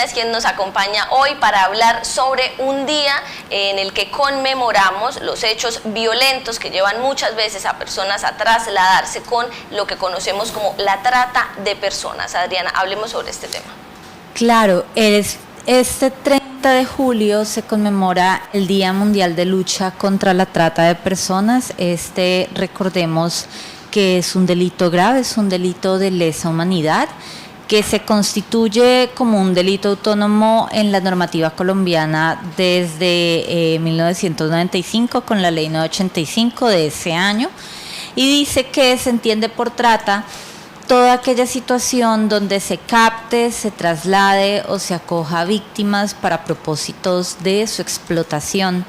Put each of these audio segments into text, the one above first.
Adriana es quien nos acompaña hoy para hablar sobre un día en el que conmemoramos los hechos violentos que llevan muchas veces a personas a trasladarse con lo que conocemos como la trata de personas. Adriana, hablemos sobre este tema. Claro, este 30 de julio se conmemora el Día Mundial de Lucha contra la Trata de Personas. Recordemos que es un delito grave, es un delito de lesa humanidad, que se constituye como un delito autónomo en la normativa colombiana desde 1995 con la ley 985 de ese año, y dice que se entiende por trata toda aquella situación donde se capte, se traslade o se acoja a víctimas para propósitos de su explotación.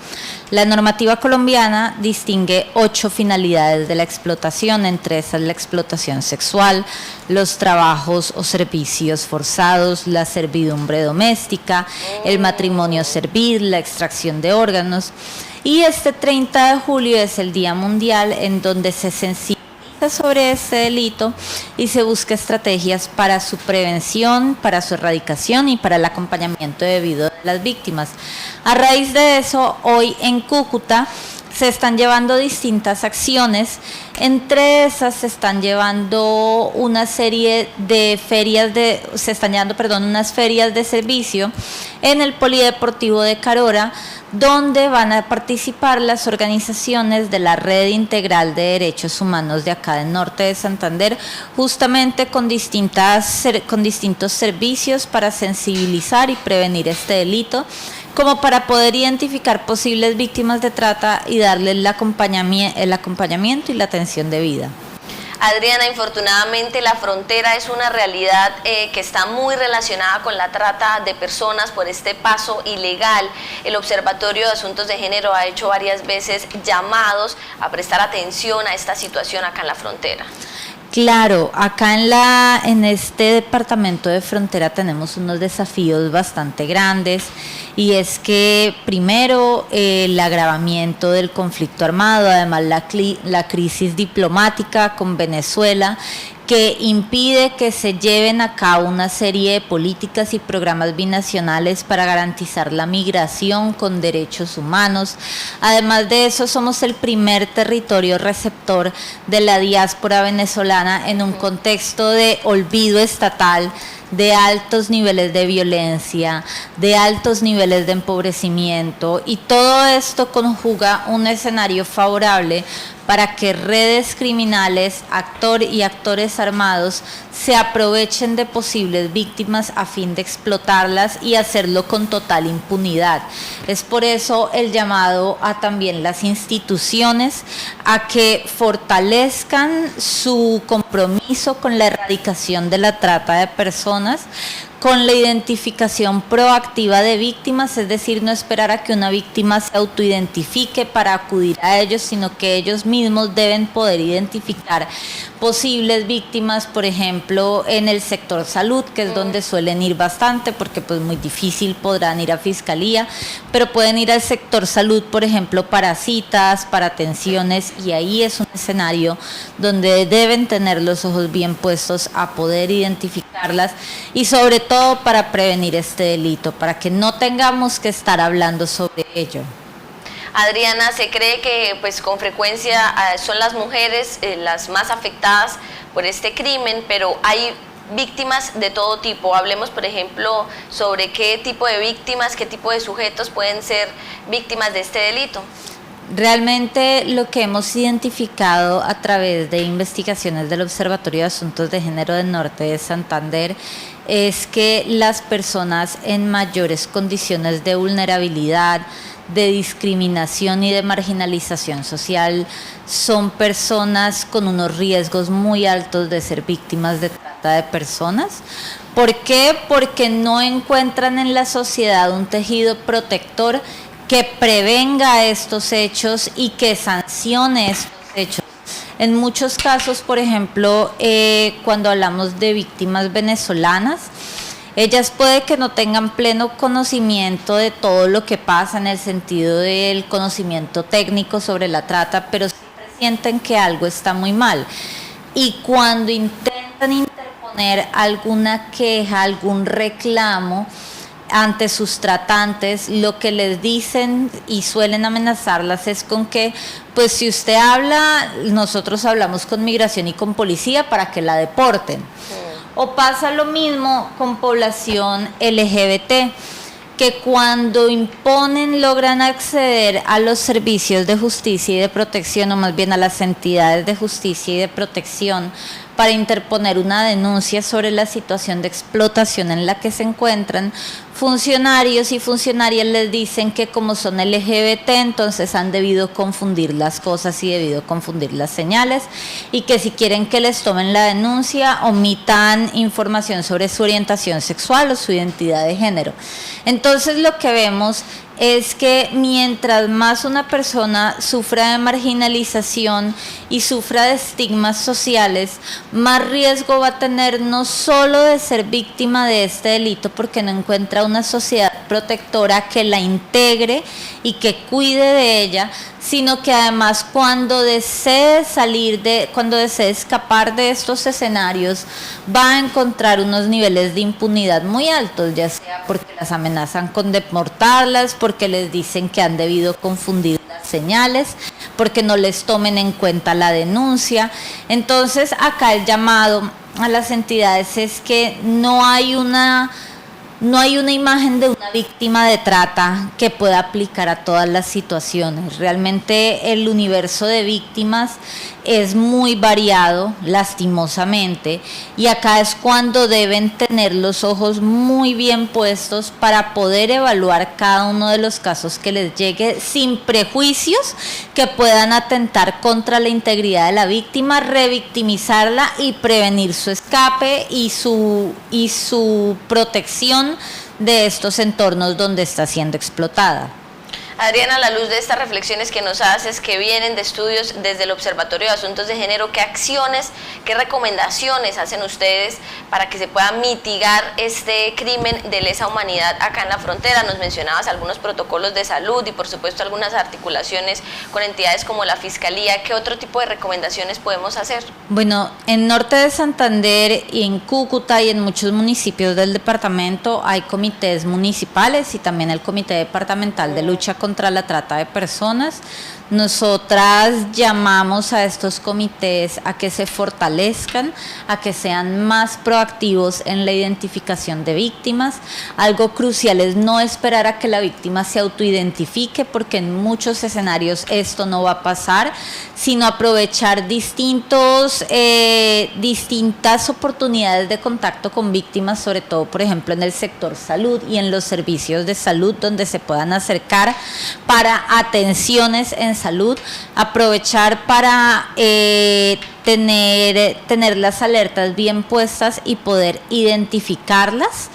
La normativa colombiana distingue 8 finalidades de la explotación, entre esas la explotación sexual, los trabajos o servicios forzados, la servidumbre doméstica, el matrimonio servil, la extracción de órganos. Y este 30 de julio es el Día Mundial en donde se sensibiliza sobre este delito y se busca estrategias para su prevención, para su erradicación y para el acompañamiento debido de las víctimas. A raíz de eso, hoy en Cúcuta se están llevando distintas acciones. Entre esas se están llevando una serie de unas ferias de servicio en el Polideportivo de Carora, donde van a participar las organizaciones de la Red Integral de Derechos Humanos de acá del norte de Santander, justamente con distintos servicios para sensibilizar y prevenir este delito, como para poder identificar posibles víctimas de trata y darles el acompañamiento y la atención debida. Adriana, infortunadamente la frontera es una realidad que está muy relacionada con la trata de personas por este paso ilegal. El Observatorio de Asuntos de Género ha hecho varias veces llamados a prestar atención a esta situación acá en la frontera. Claro, acá en este departamento de frontera tenemos unos desafíos bastante grandes, y es que primero el agravamiento del conflicto armado, además la crisis diplomática con Venezuela, que impide que se lleven a cabo una serie de políticas y programas binacionales para garantizar la migración con derechos humanos. Además de eso, somos el primer territorio receptor de la diáspora venezolana en un contexto de olvido estatal, de altos niveles de violencia, de altos niveles de empobrecimiento, y todo esto conjuga un escenario favorable para que redes criminales, actores armados se aprovechen de posibles víctimas a fin de explotarlas y hacerlo con total impunidad. Es por eso el llamado a también las instituciones a que fortalezcan su compromiso con la erradicación de la trata de personas, con la identificación proactiva de víctimas, es decir, no esperar a que una víctima se autoidentifique para acudir a ellos, sino que ellos mismos deben poder identificar posibles víctimas, por ejemplo, en el sector salud, que es donde suelen ir bastante, porque pues muy difícil podrán ir a fiscalía, pero pueden ir al sector salud, por ejemplo, para citas, para atenciones, y ahí es un escenario donde deben tener los ojos bien puestos a poder identificarlas, y sobre todo para prevenir este delito, para que no tengamos que estar hablando sobre ello. Adriana, se cree que pues con frecuencia son las mujeres las más afectadas por este crimen, pero hay víctimas de todo tipo. Hablemos, por ejemplo, sobre qué tipo de víctimas, qué tipo de sujetos pueden ser víctimas de este delito. Realmente lo que hemos identificado a través de investigaciones del Observatorio de Asuntos de Género del Norte de Santander es que las personas en mayores condiciones de vulnerabilidad, de discriminación y de marginalización social son personas con unos riesgos muy altos de ser víctimas de trata de personas. ¿Por qué? Porque no encuentran en la sociedad un tejido protector que prevenga estos hechos y que sancione estos hechos. En muchos casos, por ejemplo, cuando hablamos de víctimas venezolanas, ellas puede que no tengan pleno conocimiento de todo lo que pasa en el sentido del conocimiento técnico sobre la trata, pero siempre sienten que algo está muy mal. Y cuando intentan interponer alguna queja, algún reclamo, ante sus tratantes, lo que les dicen y suelen amenazarlas es con que, pues si usted habla, nosotros hablamos con migración y con policía para que la deporten. O pasa lo mismo con población LGBT, que cuando imponen logran acceder a los servicios de justicia y de protección, o más bien a las entidades de justicia y de protección, para interponer una denuncia sobre la situación de explotación en la que se encuentran. Funcionarios y funcionarias les dicen que como son LGBT, entonces han debido confundir las cosas y debido confundir las señales, y que si quieren que les tomen la denuncia, omitan información sobre su orientación sexual o su identidad de género. Entonces lo que vemos es que mientras más una persona sufra de marginalización y sufra de estigmas sociales, más riesgo va a tener no solo de ser víctima de este delito porque no encuentra una sociedad protectora que la integre y que cuide de ella, sino que además cuando desee escapar de estos escenarios, va a encontrar unos niveles de impunidad muy altos, ya sea porque las amenazan con deportarlas, porque les dicen que han debido confundir las señales, porque no les tomen en cuenta la denuncia. Entonces acá el llamado a las entidades es que no hay una imagen de una víctima de trata que pueda aplicar a todas las situaciones. Realmente el universo de víctimas es muy variado, lastimosamente, y acá es cuando deben tener los ojos muy bien puestos para poder evaluar cada uno de los casos que les llegue sin prejuicios que puedan atentar contra la integridad de la víctima, revictimizarla y prevenir su escape y su protección de estos entornos donde está siendo explotada. Adriana, a la luz de estas reflexiones que nos haces, que vienen de estudios desde el Observatorio de Asuntos de Género, ¿qué acciones, qué recomendaciones hacen ustedes para que se pueda mitigar este crimen de lesa humanidad acá en la frontera? Nos mencionabas algunos protocolos de salud y por supuesto algunas articulaciones con entidades como la Fiscalía. ¿Qué otro tipo de recomendaciones podemos hacer? Bueno, en Norte de Santander y en Cúcuta y en muchos municipios del departamento hay comités municipales y también el Comité Departamental de Lucha contra la Trata de Personas. Nosotras llamamos a estos comités a que se fortalezcan, a que sean más proactivos en la identificación de víctimas. Algo crucial es no esperar a que la víctima se autoidentifique, porque en muchos escenarios esto no va a pasar, sino aprovechar distintas oportunidades de contacto con víctimas, sobre todo, por ejemplo, en el sector salud y en los servicios de salud donde se puedan acercar para atenciones en salud, aprovechar para tener las alertas bien puestas y poder identificarlas,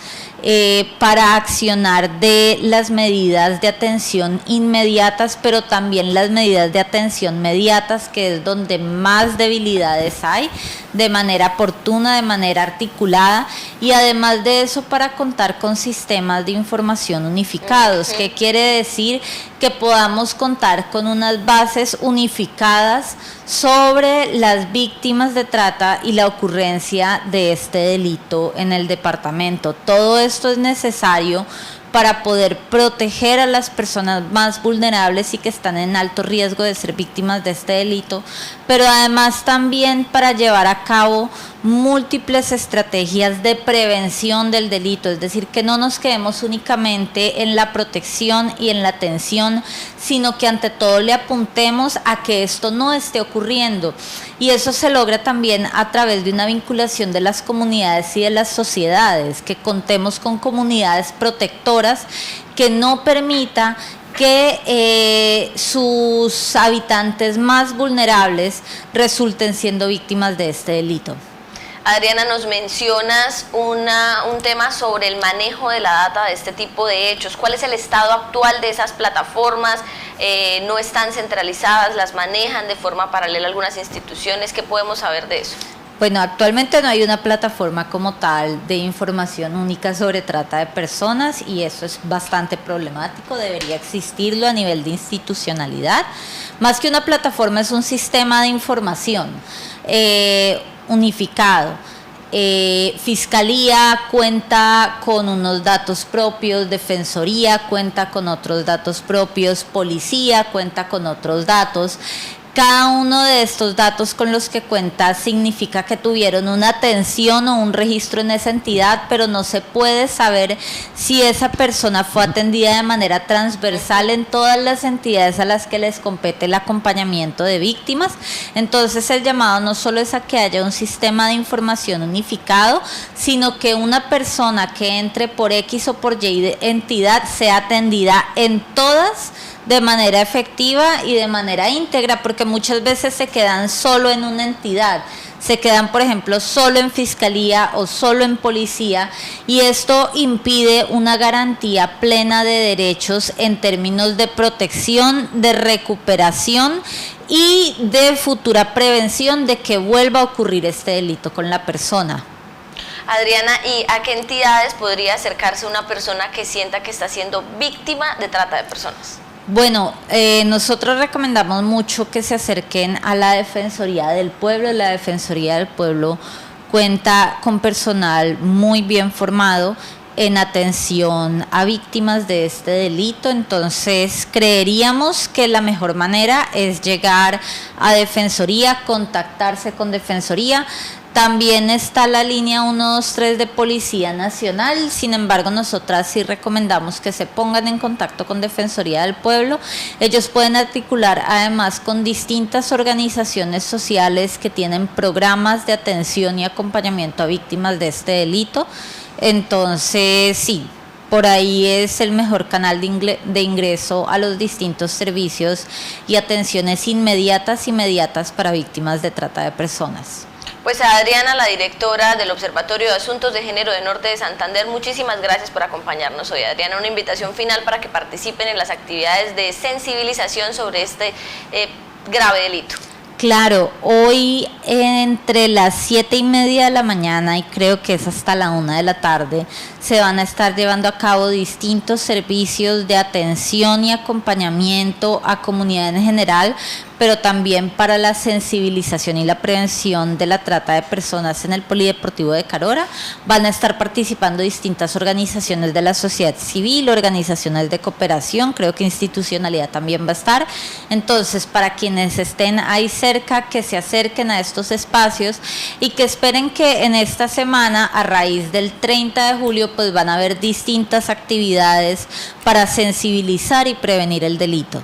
para accionar de las medidas de atención inmediatas, pero también las medidas de atención mediatas, que es donde más debilidades hay, de manera oportuna, de manera articulada, y además de eso para contar con sistemas de información unificados. ¿Qué quiere decir? Que podamos contar con unas bases unificadas sobre las víctimas de trata y la ocurrencia de este delito en el departamento. Todo esto es necesario para poder proteger a las personas más vulnerables y que están en alto riesgo de ser víctimas de este delito, pero además también para llevar a cabo múltiples estrategias de prevención del delito, es decir, que no nos quedemos únicamente en la protección y en la atención, sino que ante todo le apuntemos a que esto no esté ocurriendo. Y eso se logra también a través de una vinculación de las comunidades y de las sociedades, que contemos con comunidades protectoras que no permita que sus habitantes más vulnerables resulten siendo víctimas de este delito. Adriana, nos mencionas un tema sobre el manejo de la data de este tipo de hechos. ¿Cuál es el estado actual de esas plataformas? ¿No están centralizadas? ¿Las manejan de forma paralela algunas instituciones? ¿Qué podemos saber de eso? Bueno, actualmente no hay una plataforma como tal de información única sobre trata de personas, y eso es bastante problemático. Debería existirlo a nivel de institucionalidad. Más que una plataforma, es un sistema de información unificado. Fiscalía cuenta con unos datos propios, Defensoría cuenta con otros datos propios, Policía cuenta con otros datos. Cada uno de estos datos con los que cuenta significa que tuvieron una atención o un registro en esa entidad, pero no se puede saber si esa persona fue atendida de manera transversal en todas las entidades a las que les compete el acompañamiento de víctimas. Entonces el llamado no solo es a que haya un sistema de información unificado, sino que una persona que entre por X o por Y entidad sea atendida en todas de manera efectiva y de manera íntegra, porque muchas veces se quedan solo en una entidad, se quedan, por ejemplo, solo en Fiscalía o solo en Policía, y esto impide una garantía plena de derechos en términos de protección, de recuperación y de futura prevención de que vuelva a ocurrir este delito con la persona. Adriana, ¿y a qué entidades podría acercarse una persona que sienta que está siendo víctima de trata de personas? Bueno, nosotros recomendamos mucho que se acerquen a la Defensoría del Pueblo. La Defensoría del Pueblo cuenta con personal muy bien formado en atención a víctimas de este delito, entonces creeríamos que la mejor manera es llegar a Defensoría, contactarse con Defensoría. También está la línea 123 de Policía Nacional, sin embargo nosotras sí recomendamos que se pongan en contacto con Defensoría del Pueblo. Ellos pueden articular además con distintas organizaciones sociales que tienen programas de atención y acompañamiento a víctimas de este delito. Entonces sí, por ahí es el mejor canal de ingreso a los distintos servicios y atenciones inmediatas para víctimas de trata de personas. Pues a Adriana, la directora del Observatorio de Asuntos de Género de Norte de Santander, muchísimas gracias por acompañarnos hoy. Adriana, una invitación final para que participen en las actividades de sensibilización sobre este grave delito. Claro, hoy entre las 7:30 de la mañana y creo que es hasta la 1 de la tarde, se van a estar llevando a cabo distintos servicios de atención y acompañamiento a comunidad en general, pero también para la sensibilización y la prevención de la trata de personas en el Polideportivo de Carora. Van a estar participando distintas organizaciones de la sociedad civil, organizaciones de cooperación, creo que institucionalidad también va a estar. Entonces, para quienes estén ahí cerca, que se acerquen a estos espacios y que esperen que en esta semana, a raíz del 30 de julio, pues van a haber distintas actividades para sensibilizar y prevenir el delito.